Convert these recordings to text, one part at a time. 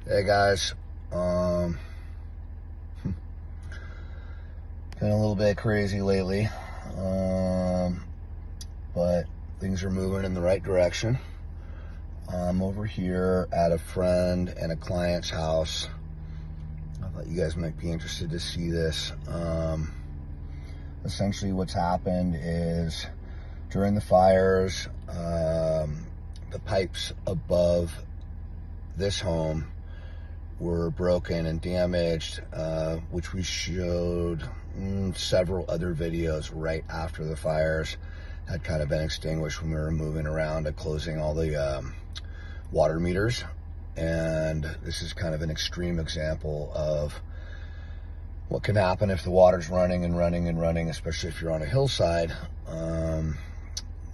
Hey guys, been a little bit crazy lately, but things are moving in the right direction. I'm over here at a friend and a client's house. I thought you guys might be interested to see this. Essentially what's happened is during the fires, the pipes above this home were broken and damaged, which we showed several other videos right after the fires had kind of been extinguished when we were moving around and closing all the water meters. And this is kind of an extreme example of what can happen if the water's running and running and running, especially if you're on a hillside.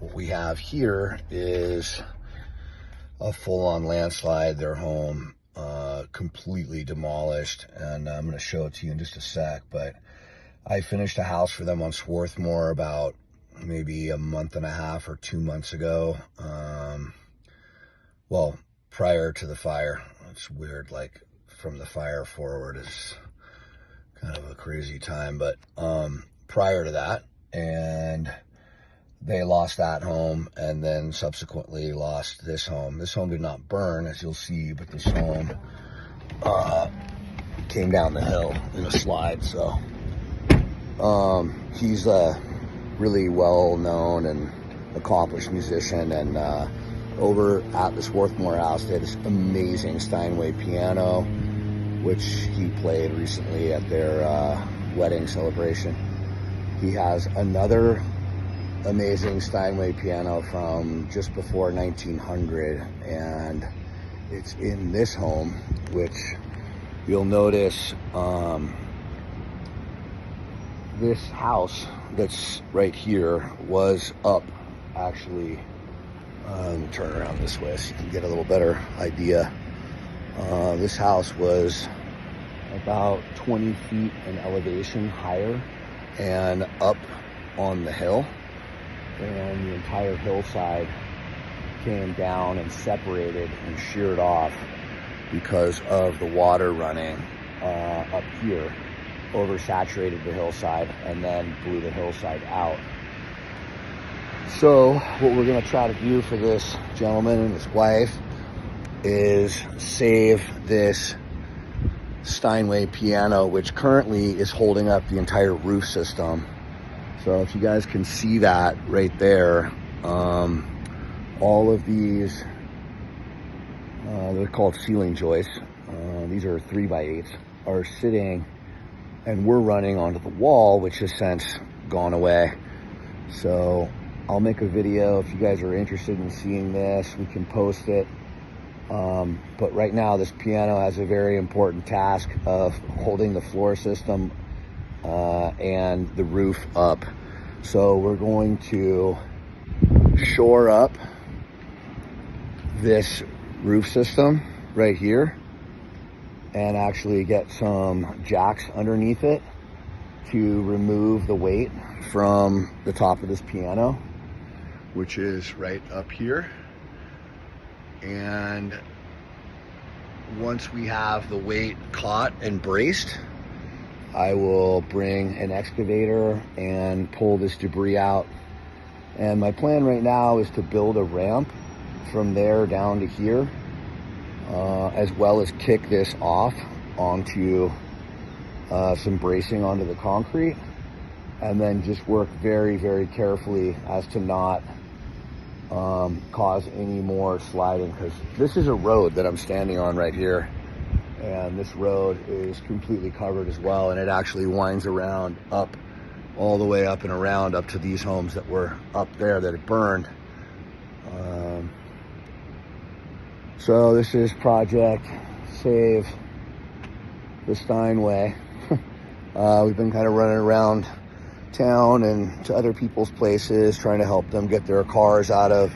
What we have here is a full-on landslide. Their home completely demolished, and I'm going to show it to you in just a sec. But I finished a house for them on Swarthmore about maybe a month and a half or 2 months ago. Well, prior to the fire. It's weird, like from the fire forward is kind of a crazy time, but prior to that, and they lost that home and then subsequently lost this home. This home did not burn, as you'll see, but this home came down the hill in a slide. So he's a really well-known and accomplished musician, and over at the Swarthmore house, they had this amazing Steinway piano, which he played recently at their wedding celebration. He has another amazing Steinway piano from just before 1900, and it's in this home, which you'll notice this house that's right here was up, actually. Let me turn around this way so you can get a little better idea. This house was about 20 feet in elevation higher and up on the hill, and the entire hillside came down and separated and sheared off because of the water running up here, oversaturated the hillside and then blew the hillside out. So what we're going to try to do for this gentleman and his wife is save this Steinway piano, which currently is holding up the entire roof system. So if you guys can see that right there, all of these, they're called ceiling joists. These are 3x8s, are sitting, and we're running onto the wall, which has since gone away. So I'll make a video if you guys are interested in seeing this. We can post it. But right now, this piano has a very important task of holding the floor system and the roof up. So we're going to shore up this roof system right here and actually get some jacks underneath it to remove the weight from the top of this piano, which is right up here. And once we have the weight caught and braced, I will bring an excavator and pull this debris out. And my plan right now is to build a ramp from there down to here, as well as kick this off onto some bracing onto the concrete, and then just work very, very carefully as to not cause any more sliding, because this is a road that I'm standing on right here, and this road is completely covered as well, and it actually winds around up, all the way up and around up to these homes that were up there that had burned. So this is Project Save the Steinway. We've been kind of running around town and to other people's places trying to help them get their cars out of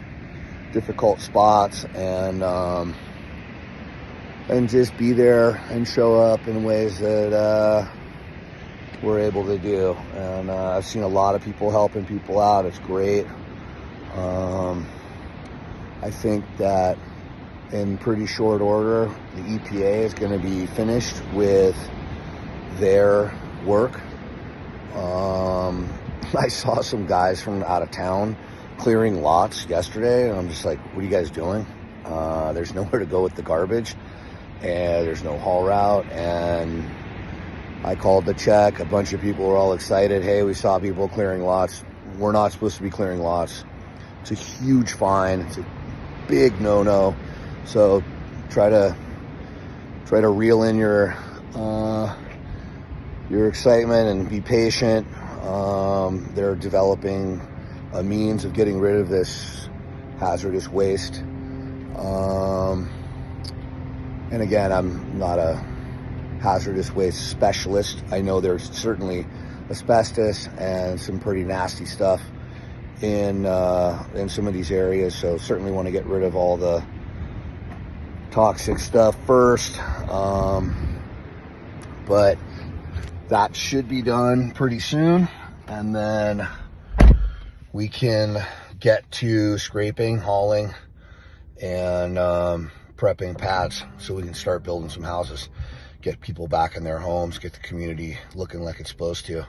difficult spots, and just be there and show up in ways that we're able to do. And I've seen a lot of people helping people out. It's great. I think that in pretty short order. The EPA is going to be finished with their work. I saw some guys from out of town clearing lots yesterday, and I'm just like, what are you guys doing? There's nowhere to go with the garbage, and there's no haul route. And I called to check. A bunch of people were all excited. Hey, we saw people clearing lots. We're not supposed to be clearing lots. It's a huge fine. It's a big no-no. So try to reel in your excitement and be patient. They're developing a means of getting rid of this hazardous waste. And again, I'm not a hazardous waste specialist. I know there's certainly asbestos and some pretty nasty stuff in some of these areas. So certainly want to get rid of all the toxic stuff first. But that should be done pretty soon. And then we can get to scraping, hauling, and prepping pads so we can start building some houses, get people back in their homes, get the community looking like it's supposed to.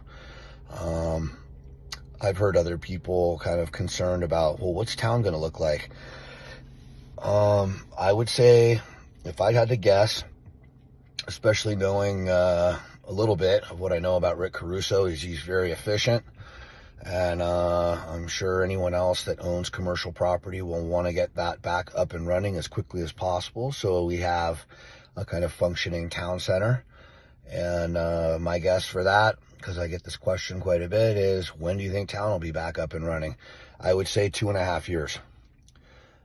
I've heard other people kind of concerned about, well, what's town going to look like? I would say, if I had to guess, especially knowing a little bit of what I know about Rick Caruso, is he's very efficient. And I'm sure anyone else that owns commercial property will want to get that back up and running as quickly as possible, so we have a kind of functioning town center. And my guess for that, because I get this question quite a bit, is when do you think town will be back up and running? I would say 2.5 years.